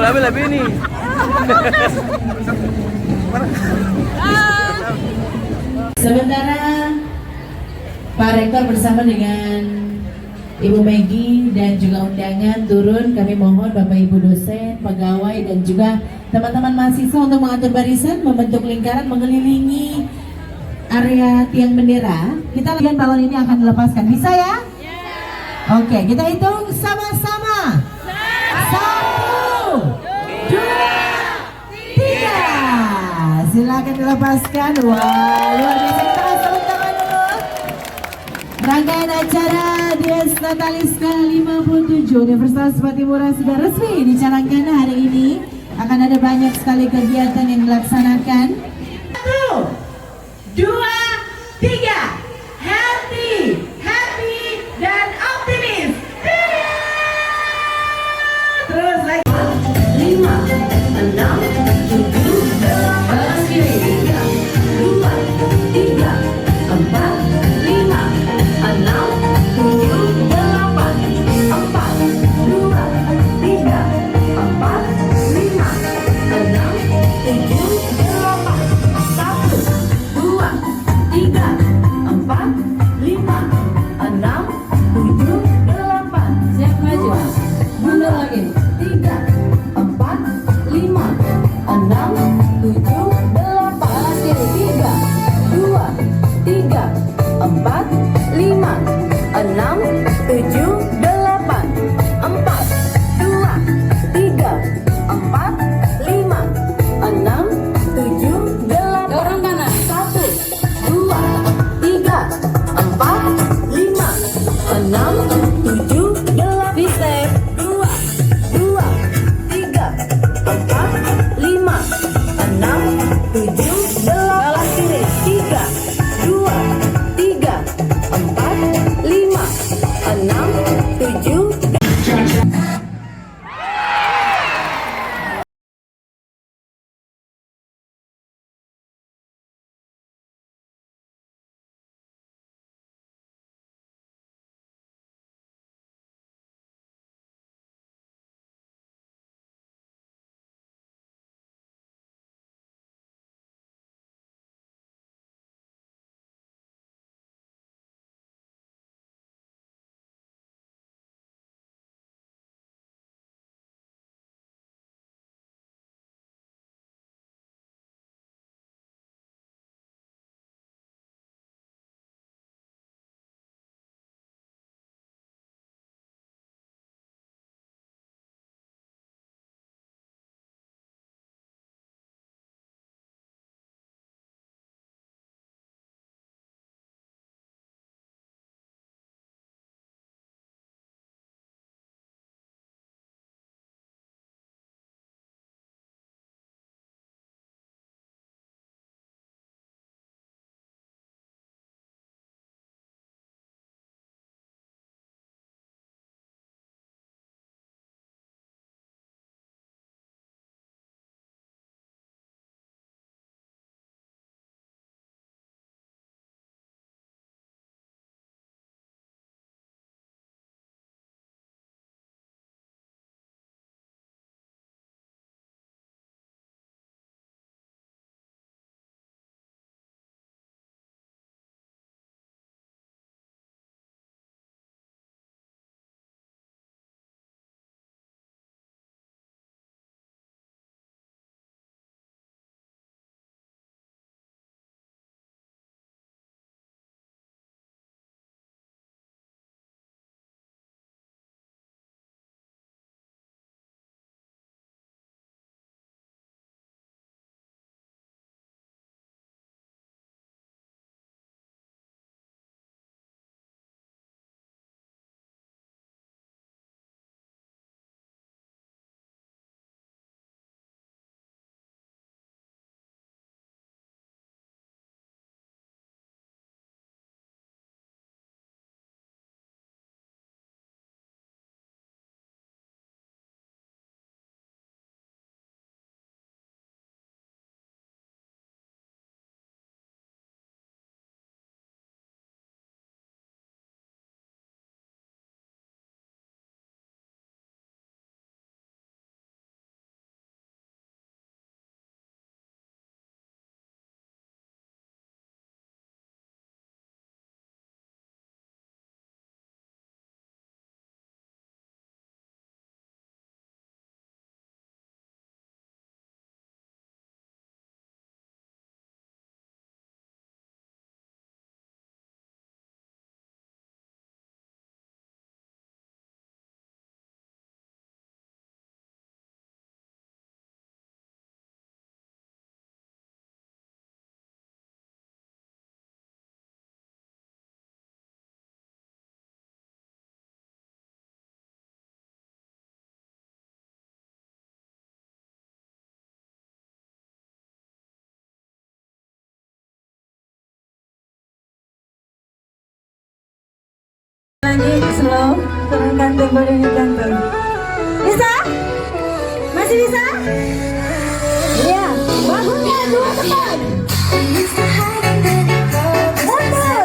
Ambil lebih ini. Sementara Pak Rektor bersama dengan Ibu Megi dan juga undangan turun, kami mohon Bapak Ibu dosen, pegawai dan juga teman-teman mahasiswa untuk mengatur barisan, membentuk lingkaran mengelilingi area tiang bendera. Kita lihat balon ini akan dilepaskan, bisa ya? Oke, kita hitung sama-sama. 1, 2, 3. Silakan dilepaskan. Wah, luar biasa. Kita tepuk tangan dulu. Rangkaian acara Dies Nataliska 57 Universitas Patimura sudah resmi dicanangkan hari ini. Akan ada banyak sekali kegiatan yang dilaksanakan. 1, 2, 3. Healthy, happy, dan optimis. Terus lagi. 5, 6, 7, 8, 2, 3, 4, 5, 6, 7, 8, 4, 2, 3, 4, 5, 6, 7, 8. Cantum, boleh cantum. Bisa? Masih bisa? Iya, bahunya dua teman. Mundur.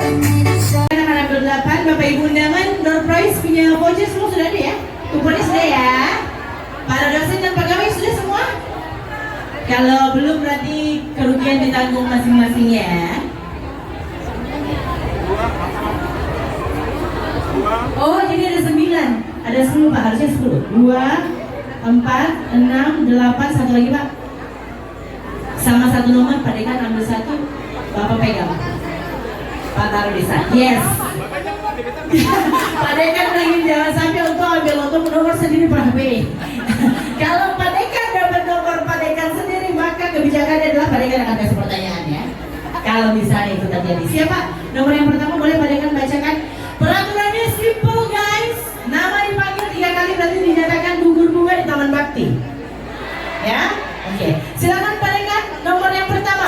Anak-anak berdelapan, Bapak Ibu undangan, door prize punya voucher semua sudah ada ya? Kuponnya sudah ya? Para dosen dan pegawai sudah semua? Kalau belum berarti kerugian ditanggung masing-masing ya. Oh jadi ada 9, ada 10 Pak, harusnya 10. 2, 4, 6, 8, satu lagi Pak. Sama satu nomor, Pak Dekan ambil satu, Bapak pegang. Pak taruh di sana. Yes. Pak Dekan lagi jangan sampai untuk nomor sendiri per HP. Kalau Pak Dekan dapat nomor Pak Dekan sendiri, maka kebijakannya adalah Pak Dekan akan kasih pertanyaan ya. Kalau misalnya itu terjadi. Siapa? Nomor yang pertama boleh Pak Dekan bacakan. Peraturannya simple guys. Nama dipanggil 3 kali berarti dinyatakan gugur bunga di Taman Bakti. Ya? Oke. Silakan Pak Dekan nomor yang pertama.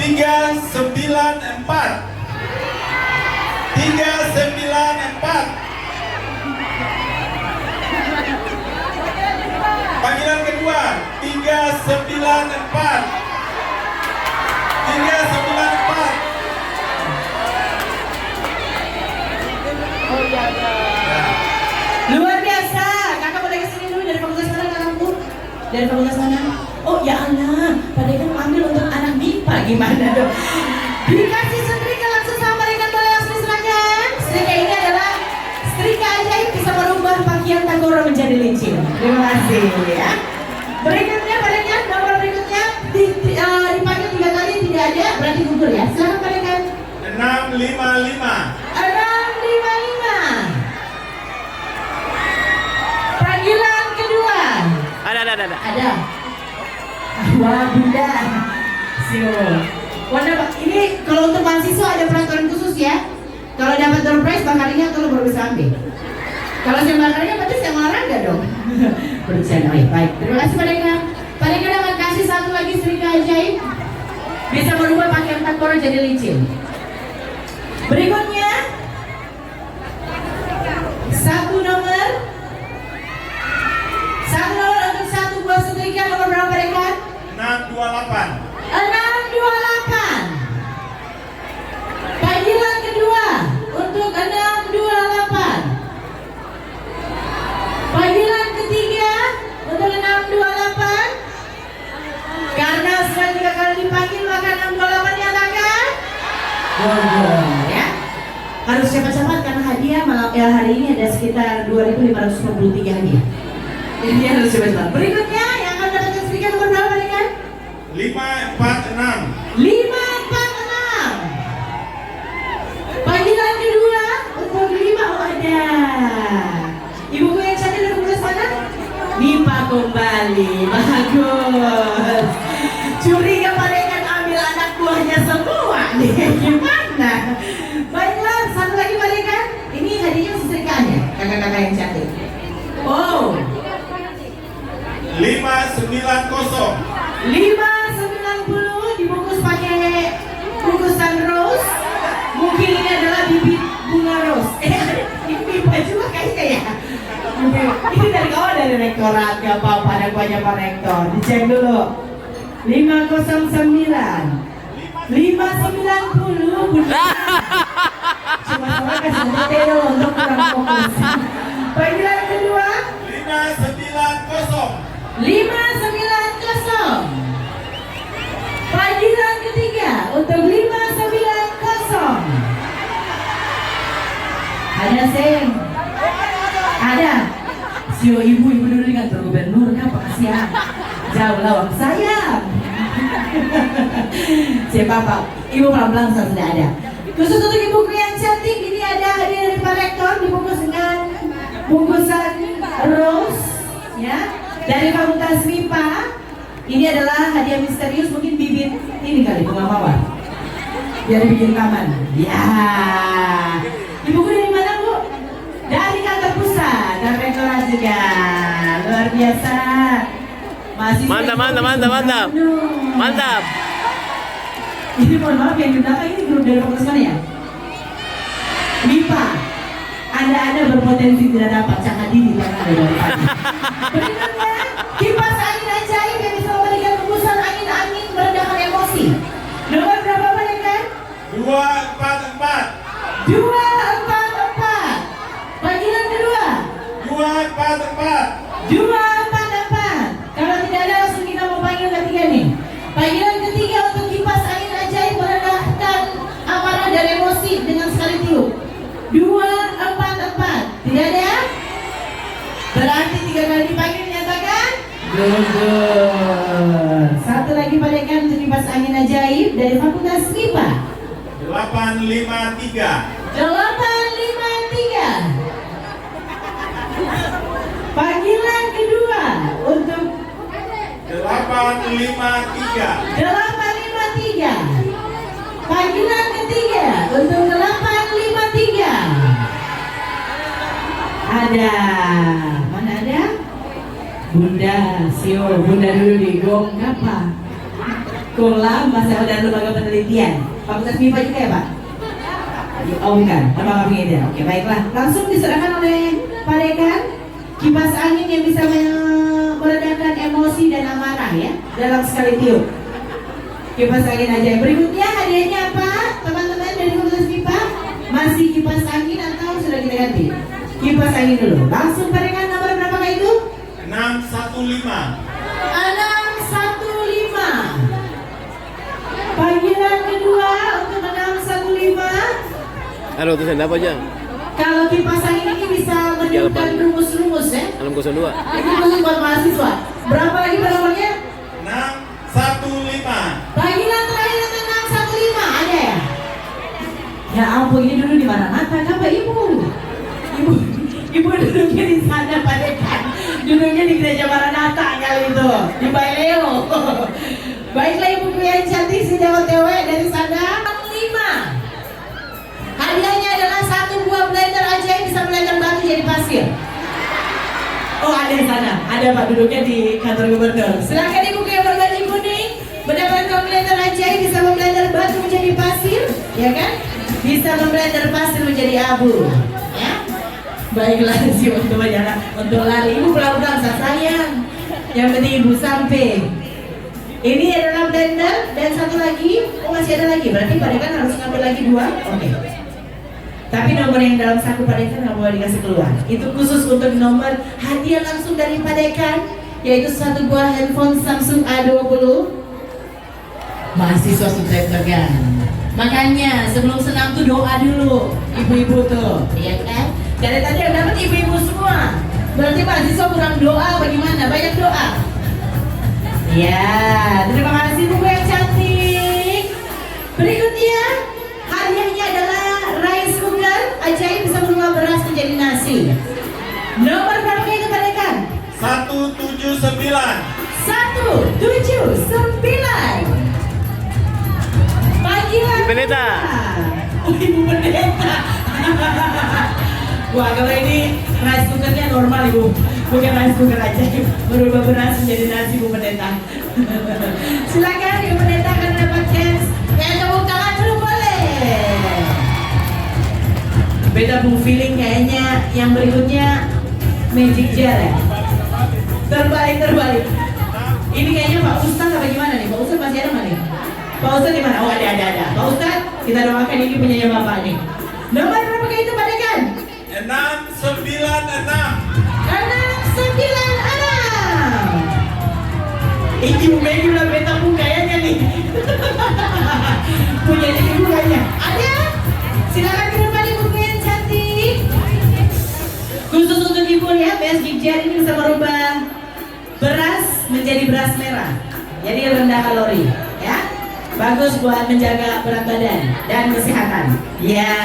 394. 394. Panggilan kedua 394. 394. Luar biasa. Kakak boleh kesini dulu dari fakultas mana kakakku? Dari fakultas mana? Oh ya Allah, Pak Dekan ambil untuk anak MIPA gimana dong? Dikasih setrika langsung sama Pak Dekan, boleh langsung silakan. Setrika ini adalah setrika ajaib, bisa merubah pakaian Tagoro menjadi licin. Terima kasih ya. Berikutnya Pak Dekan, nomor berikutnya dipanggil 3 kali tidak ada, berarti gugur ya. Silakan Pak Dekan. 655. 655. Panggilan kedua. Ada. Wah, Bunda. Siap. Warna ini kalau untuk mahasiswa ada peraturan khusus ya. Kalau dapat door prize bakarinya kalau baru bisa ambil. Kalau yang bakarinya berarti yang olahraga dong. Bercanda. Baik. Terima kasih Pak Dekan. Pak Dekan akan kasih satu lagi setrika ajaib. Bisa merubah pakaian Tagoro jadi licin. Berikutnya satu nomor untuk satu buah setrika, nomor berapa Pak Dekan? 628. 628. Panggilan kedua untuk 628. Panggilan ketiga untuk 628. Karena sudah 3 kali dipanggil maka 628 nyatakan gugur ya. Harus cepat-cepat karena hadiah malam hari ini ada sekitar 2.593 hadiah. Jadi harus cepat-cepat. Berikutnya yang akan mendapatkan setrika nomor berapa Pak Dekan? 546. 546. Panggilan kedua untuk 5. Oh ada. Ibuku yang cantik dari fakultas mana? MIPA kembali. Bagus. Curiga Pak Dekan ambil anak buahnya semua nih. Gimana? Baiklah, satu lagi Pak Dekan. Ini hadiahnya setrikaan ya, kakak-kakak yang cantik. Oh. 590. 590 dibungkus pakai bungkusan rose. Mungkin ini adalah bibit bunga rose. Ini pipa juga kayaknya ya. Ini dari kawan dari rektorat, gak apa-apa, ada banyak Pak Rektor. Dicek dulu. 509. 590 Bunda. Cuma soalnya kasih detail untuk kurang fokus. Panggilan kedua 590. 590. Panggilan ketiga untuk 590. Ada Sen? Ada. Sio ibu dulu di kantor gubernur kan kasihan. Jauh lawang sayang. Siapa Pak? Ibu pelan-pelan sudah ada. Khusus untuk ibuku yang cantik ini ada hadiah dari Pak Rektor dibungkus dengan bungkusan rose ya dari Fakultas MIPA. Ini adalah hadiah misterius, mungkin bibit ini kali bunga mawar biar bikin taman ya. Ibuku dari mana Bu? Dari kantor pusat dan rektorat juga. Luar biasa. Masih mantap. Ini mohon maaf yang di belakang ini grup dari fakultas mana ya? MIPA. Anda berpotensi tidak dapat cakap di tangan ada depan. Berikutnya, kipas angin ajaib yang bisa memberikan hembusan angin-angin meredakan emosi. Nomor berapa mereka? 244. 244. Panggilan kedua. 244. 244. Kalau tidak ada langsung kita mau panggil ketiga nih. Panggilan ketiga untuk kipas angin ajaib meredahkan amarah dan emosi dengan sekali tiup. 244. Tidak ada? Berarti 3 kali dipanggil dinyatakan gugur. Satu lagi padekan untuk kipas angin ajaib dari Fakultas MIPA. 853. 853. Panggilan kedua untuk 853. 853. Panggilan ketiga untuk 853. Ada. Mana ada? Bunda, sio, Bunda dulu di gong apa? Gong lama saya udah lembaga penelitian. Fakultas MIPA juga ya Pak? Oh bukan, lembaga penelitian. Oke baiklah, langsung diserahkan oleh Pak Dekan kipas angin yang bisa meredakan emosi dan amarah ya dalam sekali tiup. Kipas angin aja. Berikutnya hadiahnya apa teman-teman dari Fakultas MIPA? Masih kipas angin atau sudah kita ganti? Kipas angin dulu. Langsung Pak Dekan nomor berapa itu? 615. 615. Panggilan kedua untuk 615. Halo, tulisan apa aja? Kalau kipas angin ini bisa meniupkan rumus-rumus ya. 602. Ini khusus buat mahasiswa. Berapa lagi nomornya? 615. Panggilan terakhir untuk 615 ada ya? Ya ampun, ini dulu di mana? Nata, apa ibu? Ibu duduknya di sana Pak Dekan. Duduknya di gereja Maranatha kali itu di Baileo. Baiklah ibu yang cantik sudah OTW dari sana. 5. Hadiahnya adalah 1 buah blender ajaib bisa blender batu jadi pasir. Oh ada di sana, ada Pak duduknya di kantor gubernur. Silakan ibu yang berbaju kuning mendapatkan blender ajaib bisa memblender batu menjadi pasir, ya kan? Bisa memblender pasir menjadi abu, ya. Baiklah sih untuk berjalan, untuk lari ibu pelan-pelan sayang. Yang penting ibu sampai. Ini adalah blender dan satu lagi, oh masih ada lagi. Berarti Pak Dekan harus ngambil lagi 2. Oke. Tapi nomor yang dalam saku Pak Dekan nggak boleh dikasih keluar. Itu khusus untuk nomor hadiah langsung dari Pak Dekan, yaitu 1 buah handphone Samsung A20. Mahasiswa subscriber kan. Makanya sebelum senam tuh doa dulu, ibu-ibu tuh, ya kan? Dari tadi yang dapat ibu-ibu semua. Berarti mahasiswa kurang doa bagaimana? Banyak doa. Ya, terima kasih Bu yang cantik. Berikutnya hadiahnya adalah rice cooker ajaib bisa berubah beras menjadi nasi. Nomor berapa itu Pak Dekan? 179. 179. Panggilan Ibu Pendeta. Oh, Ibu Pendeta. Wah kalau ini rice cookernya normal Ibu, bukan rice cooker ajaib berubah beras menjadi nasi Bu Pendeta. Silakan Ibu Pendeta akan mendapatkan ya tepuk tangan dulu boleh. Beda Bu feeling kayaknya yang berikutnya magic jar ya. Terbalik. Ini kayaknya Pak Ustadz apa gimana nih? Pak Ustadz masih ada nggak nih? Pak Ustadz di mana? Oh ada. Pak Ustadz kita doakan ini punyanya Bapak nih. Nomor berapa itu Pak Dekan? 696. 696. Ibu Megi udah beta pun kayaknya nih. Punya ibu kayaknya. Ada? Silakan ke depan ibu yang cantik. Khusus untuk ibu ya, Magic Jar ini bisa merubah beras menjadi beras merah. Jadi rendah kalori, ya. Bagus buat menjaga berat badan dan kesehatan. Ya.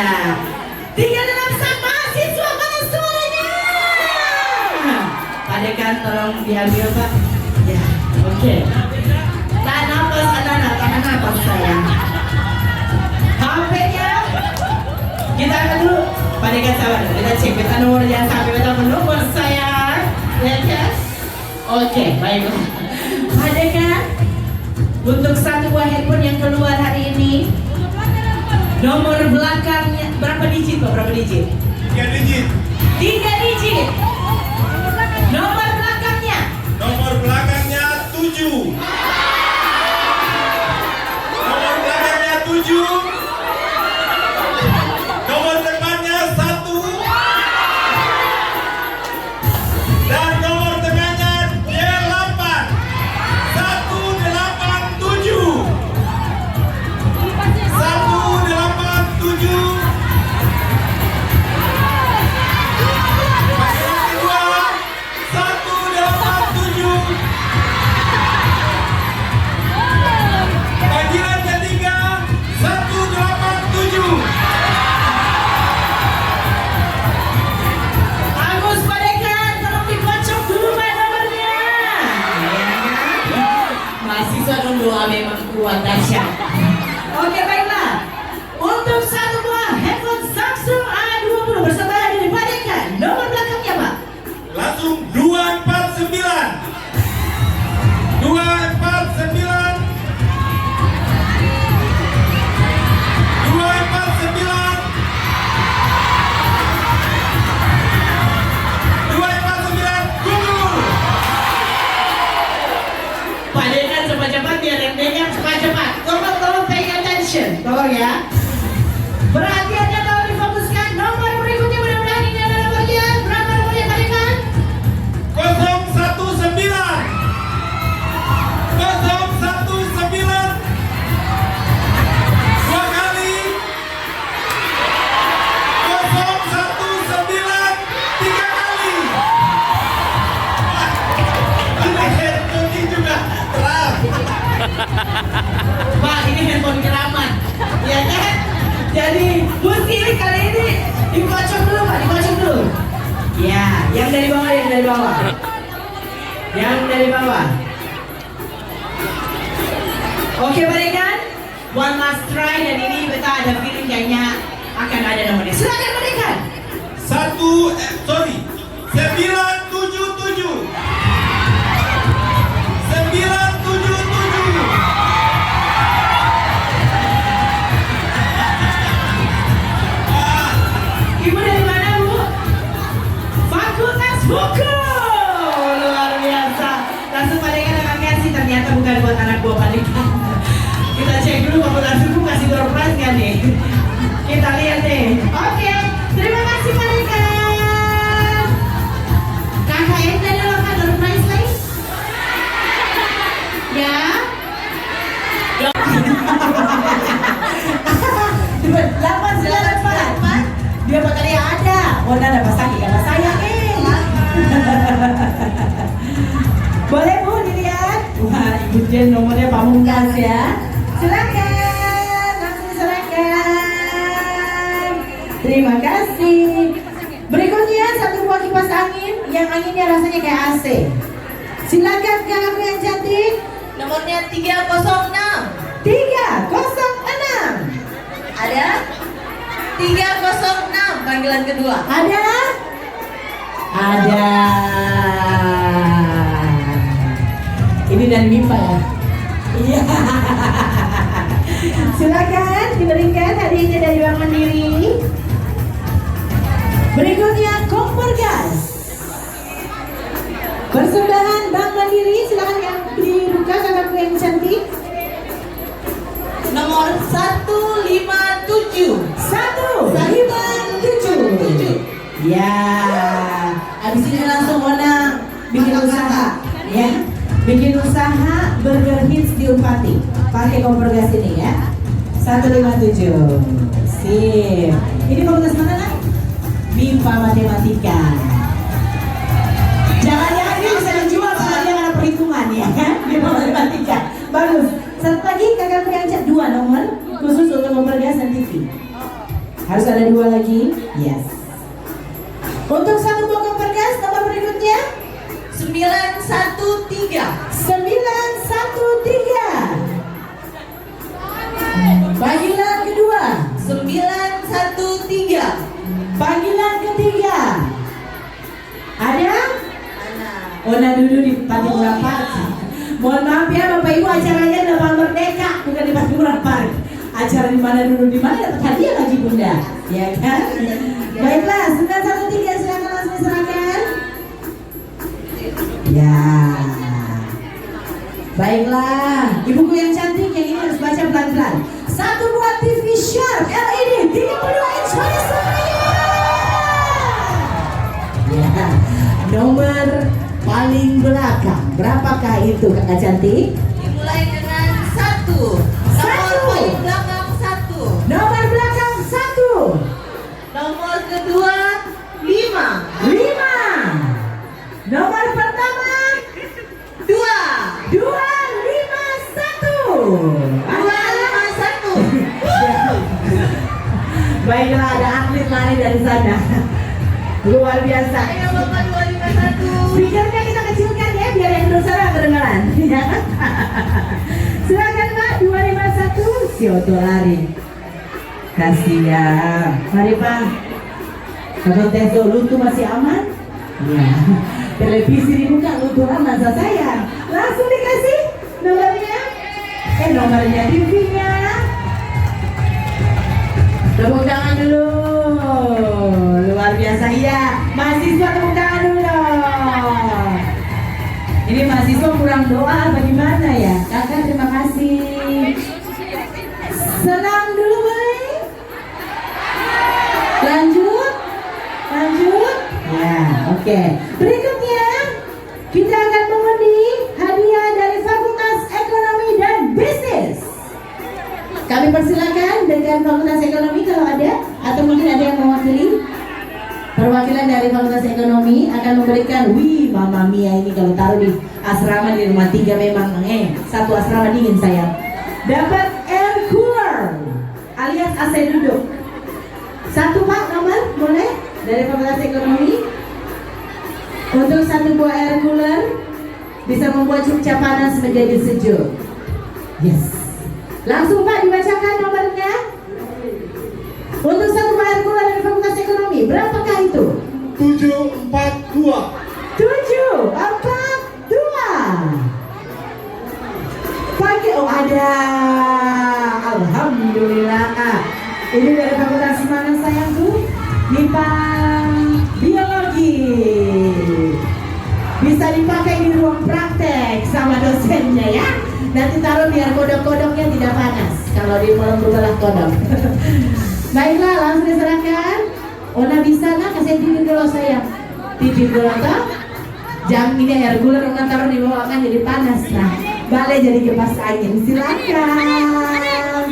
Tinggal dalam sang mahasiswa, mana suaranya? Pak Dekan tolong diambil Pak. Ya, oke. Tahan nafas anak-anak, tahan nafas sayang. HP-nya kita angkat dulu. Pak Dekan sabar, kita cek kita nomor jangan sampai kita nomor sayang. Ya kan? Oke, baiklah. Pak Dekan untuk 1 buah handphone yang keluar hari ini Nomor belakangnya berapa digit Pak? Berapa digit? 3 digit. 3 digit. Nomor belakangnya. Nomor belakangnya 7. Nomor belakangnya 7. Nomor depannya 1. Dan nomor tengahnya 8. 187. 187. Panggilan ketiga 187. Agus Padekan, tolong dikocok dulu Pak nomornya. Mahasiswa non-doa memang kuat dahsyat. Oke baiklah. Untuk satu buah handphone Samsung A20 bersama dari Padekan. Nomor belakangnya Pak. Langsung 249. 249. 249. 249. Gugur. Padekan cepat-cepat biar yang dengar cepat-cepat. Tolong pay attention. Tolong ya. Perhatiannya tolong difokuskan. Nomor berikutnya mudah-mudahan ini adalah bagian. Berapa nomornya Padekan? 019. 019. 2 kali. 019. 3 kali. Wah, ini handphone juga terang. Pak, ini handphone keramat. Ya kan? Jadi, mesti ini kali ini dikocok dulu Pak, dikocok dulu. Ya, yang dari bawah, yang dari bawah. Yang dari bawah. Oke, Padekan. One last try dan ini kita ada feeling kayaknya akan ada nomornya. Silakan Padekan. 977. 977. 977. Ibu dari mana Bu? Fakultas Hukum. Luar biasa. Langsung Padekan akan kasih, ternyata bukan buat anak buah Padekan. Kita cek dulu Fakultas Hukum kasih door prize nggak nih? Kita lihat deh. Oke, terima kasih Padekan. KKN tadi lo kan door prize lain? Ya. Delapan silakan Pak. Dia Pak tadi ada. Oh, ada Pak Saki, Pak sayang Boleh Bu dilihat? Wah, Ibu Jen nomornya pamungkas ya. Silakan, langsung silakan. Terima kasih. Berikutnya satu buah kipas angin yang anginnya rasanya kayak AC. Silakan kakakku yang cantik. Nomornya 306. 306. Ada 306 panggilan kedua. Ada? Ada. Ini dari Mimpa ya? Iya. Silakan diberikan hadiahnya dari Bank Mandiri. Berikutnya kompor gas. Persembahan Bank Mandiri, silakan yang dibuka kakakku yang cantik. Nomor 157. 157. Ya, abis ini langsung Mona bikin usaha, ya, bikin usaha burger hits di Upati. Pakai kompor gas ini ya. 157. Sip. Ini fakultas mana kan? MIPA Matematika. Jangan-jangan dia bisa dijual sama dia karena perhitungan ya kan? MIPA Matematika. Bagus. Satu lagi kakakku yang cek 2 nomor khusus untuk kompor gas dan TV. Harus ada 2 lagi. Yes. Untuk satu buah kompor gas nomor berikutnya 913. 913. Panggilan kedua 913. Panggilan ketiga ada? Ona dulu di Pati Murah Park. Mohon maaf ya Bapak Ibu, acaranya Depan Merdeka bukan di Pati Murah Park. acara di mana dulu, di mana dapat hadiah lagi Bunda, ya kan? Baiklah, 913 silakan langsung diserahkan. Ya. Baiklah, ibuku yang cantik yang ini harus baca pelan-pelan. Satu buah TV Sharp LED 32 inch pada saya. Ya. Nomor paling belakang, berapakah itu kakak cantik? Dimulai dengan 1. Nomor paling belakang 1. Nomor belakang 1. Nomor kedua 5. 5. Nomor pertama 2. 2, 5, 1. 251. Baiklah, ada atlet lari dari sana. Luar biasa. Ayo Bapak 251. Speakernya kita kecilkan ya, biar yang dulu sana kedengaran. Silakan Pak, 251. Si Oto lari. Kasih ya. Mari Pak. Kakak tes dulu tuh masih aman? Ya. Televisi dibuka, lutu aman saya. Langsung dikasih nomornya. Nomornya TV-nya. Tepuk tangan dulu. Luar biasa ya. Mahasiswa tepuk tangan dulu dong. Ini mahasiswa kurang doa bagaimana ya? Kakak terima kasih. Senang dulu boleh? Lanjut? Lanjut? Ya, oke. Berikutnya kita akan mengundi hadiah dari Fakultas Ekonomi dan Bisnis. Kami persilakan dengan Fakultas Ekonomi kalau ada, atau mungkin ada yang mewakili. Perwakilan dari Fakultas Ekonomi akan memberikan, wih Mama Mia ini kalau taruh di asrama di rumah 3 memang satu asrama dingin sayang. Dapat air cooler alias AC duduk. 1 Pak nomor boleh dari Fakultas Ekonomi. Untuk 1 buah air cooler bisa membuat cuaca panas menjadi sejuk. Yes. Langsung Pak dibacakan nomornya. Untuk 1 buah air cooler dari Fakultas Ekonomi, berapakah itu? 742. 742. Pagi, oh ada. Alhamdulillah. Ini dari Fakultas mana sayangku? MIPA Biologi. Bisa dipakai di ruang praktek sama dosennya ya. Nanti taruh biar kodok-kodoknya tidak panas kalau di malam berbelah kodok. Baiklah, langsung diserahkan. Ona bisa nak kasih tidur dulu sayang. Tidur dulu toh. Jam ini air cooler Ona taruh di bawah kan jadi panas. Nah, balik jadi kipas angin. Silakan.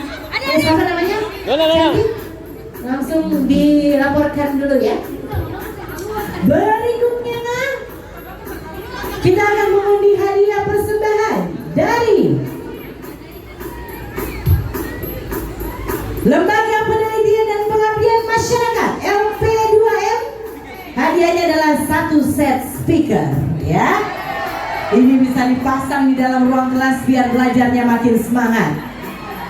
Siapa namanya? Cantik. Langsung dilaporkan dulu ya. Berikutnya kita akan mengundi hadiah persembahan dari Lembaga Penelitian dan Pengabdian Masyarakat LP2M. Hadiahnya adalah 1 set speaker ya. Ini bisa dipasang di dalam ruang kelas biar belajarnya makin semangat.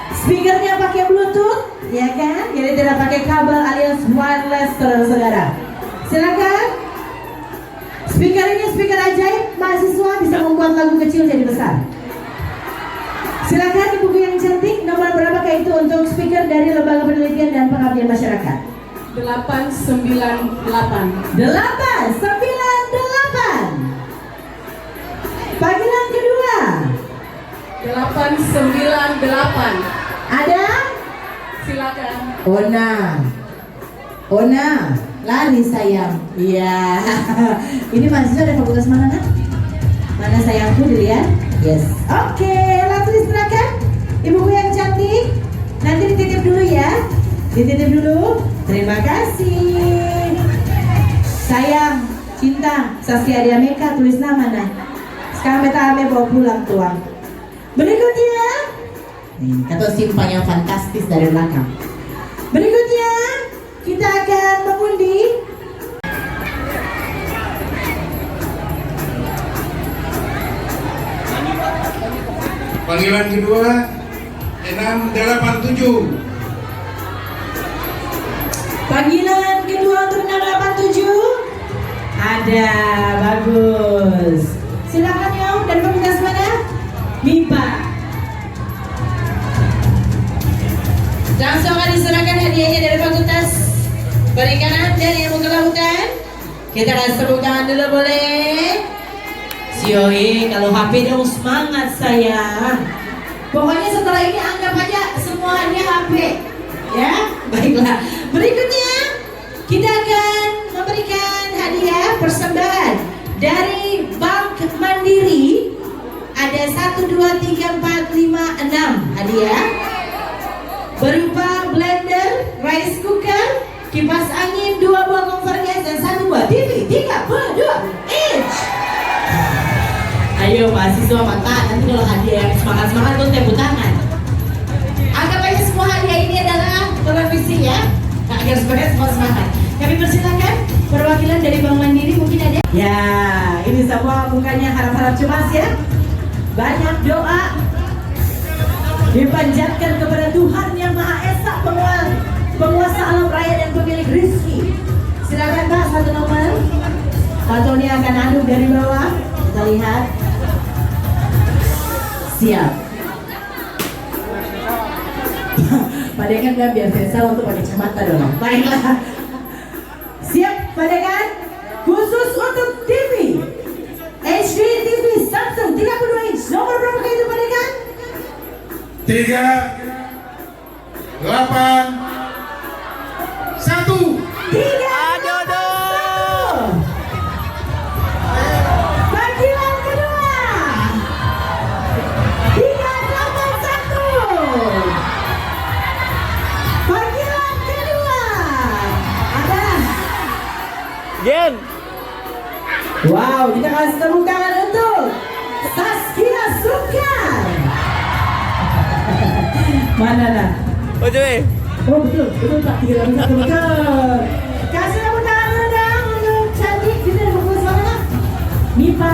Speakernya pakai Bluetooth, ya kan? Jadi tidak pakai kabel alias wireless, saudara-saudara. Silakan. Speaker ini speaker ajaib, mahasiswa bisa membuat lagu kecil jadi besar. Silakan ibuku yang cantik, nomor berapakah itu untuk speaker dari Lembaga Penelitian dan Pengabdian Masyarakat? 898. 898. Panggilan kedua. 898. Ada? Silakan. Ona, lari sayang. Iya. Ini mahasiswa dari fakultas mana nak? Mana sayangku dilihat? Yes. Oke, langsung diserahkan. Ibuku yang cantik. Nanti dititip dulu ya. Dititip dulu. Terima kasih. Sayang, cinta, Saskia Diameka tulis nama nah. Sekarang beta ame bawa pulang tuang. Berikutnya. Kata simpang yang fantastis dari belakang. Berikutnya kita akan mengundi Panggilan kedua 687. panggilan kedua untuk 687. Ada, bagus. Silakan ya, dari fakultas mana? MIPA. Berikan dan yang mau kelabukan. Kita kasih tepuk tangan dulu boleh. Sioi, kalau HP dong semangat sayang. Pokoknya setelah ini anggap aja semuanya HP. Ya, baiklah. Berikutnya kita akan memberikan hadiah persembahan dari Bank Mandiri. Ada 1, 2, 3, 4, 5, 6 hadiah berupa blender, rice cooker, kipas angin, 2 buah kompor gas dan 1 buah TV 32 inch. Ayo mahasiswa mantap, nanti kalau hadiah yang semangat-semangat tuh tepuk tangan. Anggap aja semua hadiah ini adalah televisi ya. Nah, agar supaya semua semangat. Kami persilakan perwakilan dari Bank Mandiri mungkin ada. Ya, ini semua mukanya harap-harap cemas ya. Banyak doa dipanjatkan kepada Tuhan yang Maha Esa, penguasa alam raya dan pemilik rizki. Silakan Pak, 1 nomor. Pak Tony akan aduk dari bawah. Kita lihat. Siap. Pak Dekan kan biar sensal untuk pakai kacamata dong. Baiklah. Siap Pak Dekan. Khusus untuk TV HD TV Samsung 32 inch. Nomor berapa itu Pak Dekan? 3, 8, 1. 3, Aduh, aduh. Panggilan kedua 381. Panggilan kedua adalah Jen. wow, kita kasih tepuk tangan untuk Saskia Sukar. Mana nak? Oh, cuy. Oh betul Pak, 381 betul. Kasih tepuk tangan dong untuk cantik. Kita ada fokus mana? Mipa.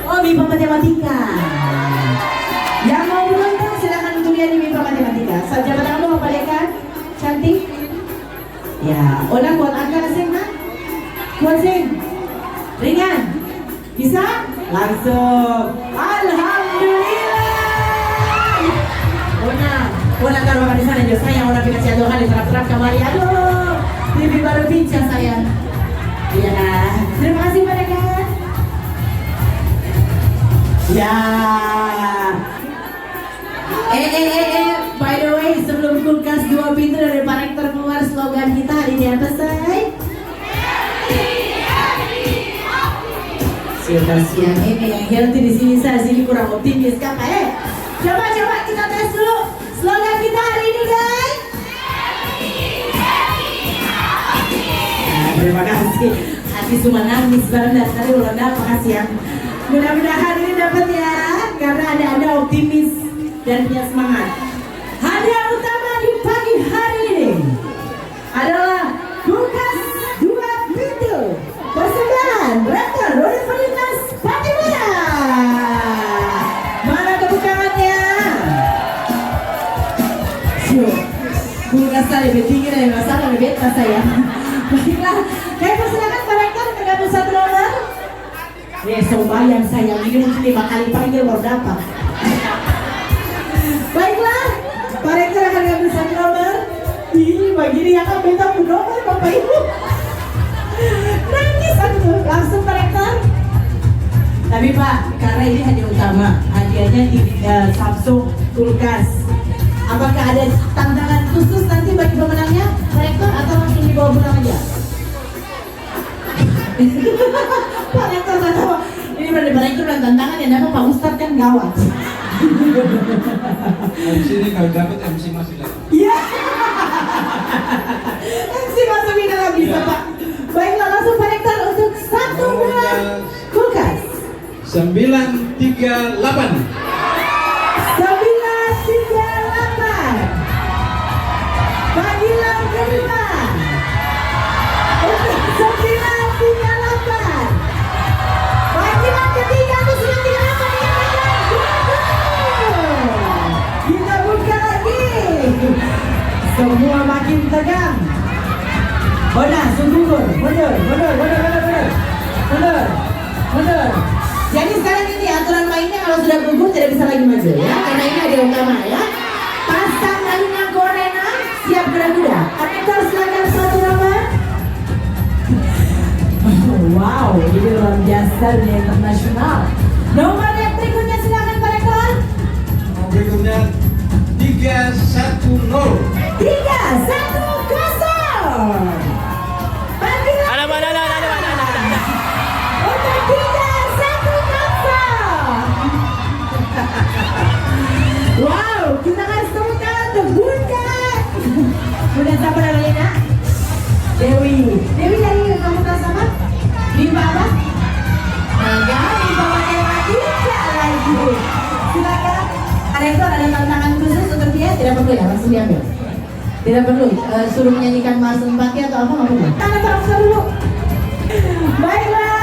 Oh, Mipa Matematika. Yang mau beruntung silakan untuk lihat di Mipa Matematika. Saja tangan dulu Pak Dekan. Cantik. Ya, orang buat angka sing nak? Buat sing. Ringan. Bisa? Langsung. Alhamdulillah. Ona taruh di sana juga sayang, orang dikasih satu kali terap-terap kembali. Aduh, TV baru bincang sayang. Iya, terima kasih Pak Dekan. Ya. By the way, sebelum kulkas 2 pintu dari Pak Rektor keluar, slogan kita hari ini apa say? Siang ini yang healthy di sini saya sini kurang optimis kan? Coba kita tes dulu slogan kita hari ini guys. Nah, terima kasih. Hati cuma nangis banget tadi ulang makasih ya. Mudah-mudahan ini dapat ya, karena ada optimis dan punya semangat. Hadiah utama di pagi hari ini adalah kulkas 2 pintu persembahan Rektor Universitas Patimura. Mana tepuk tangannya? Kulkas saya lebih tinggi dari masalah lebih atas saya. Baiklah, kami persilakan Pak Rektor tergabung 1 nomor. Bayang saya ini mungkin 5 kali panggil baru dapat. Baiklah, Pak Rektor akan ngambil 1 nomor. Ih, begini ya kan beta nomor Bapak Ibu. Nangis aku langsung Pak Rektor. Tapi Pak, karena ini hadiah utama, hadiahnya di Samsung kulkas. Apakah ada tantangan khusus nanti bagi pemenangnya, Pak Rektor, atau langsung dibawa pulang aja? Pak Rektor nggak tahu. Ini Pak Rektor dan tantangan yang dapat Pak Ustadz kan gawat. MC ini kalau dapat MC masih dapat. Iya. MC masuk ini nggak bisa Pak. Baiklah langsung Pak Rektor untuk 1 buah kulkas. 938. 938. Panggilan kedua. Untuk 938. Panggilan ketiga untuk 938. Kita buka lagi. Semua makin tegang. Bona, mundur. Jadi sekarang ini aturan mainnya kalau sudah gugur tidak bisa lagi maju ya, karena ini ada utama ya. Pasang lalunya gorengan Dasar Dunia Internasional. Nomor yang berikutnya silakan Pak Rektor. Nomor berikutnya 310. 3-1-0. Panggilan Ada mana? untuk 3-1-0. Wow, kita kasih tepuk tangan untuk Bunda. Bunda siapa namanya nak? Dewi. Dewi dari Fakultas apa? Di bawah. Nah, di bawahnya lagi lagi. Silakan. Rektor ada tantangan khusus untuk dia? Tidak perlu ya, langsung diambil. Tidak perlu. Suruh menyanyikan Mars Empati atau apa nggak perlu. Tangan dulu. Baiklah.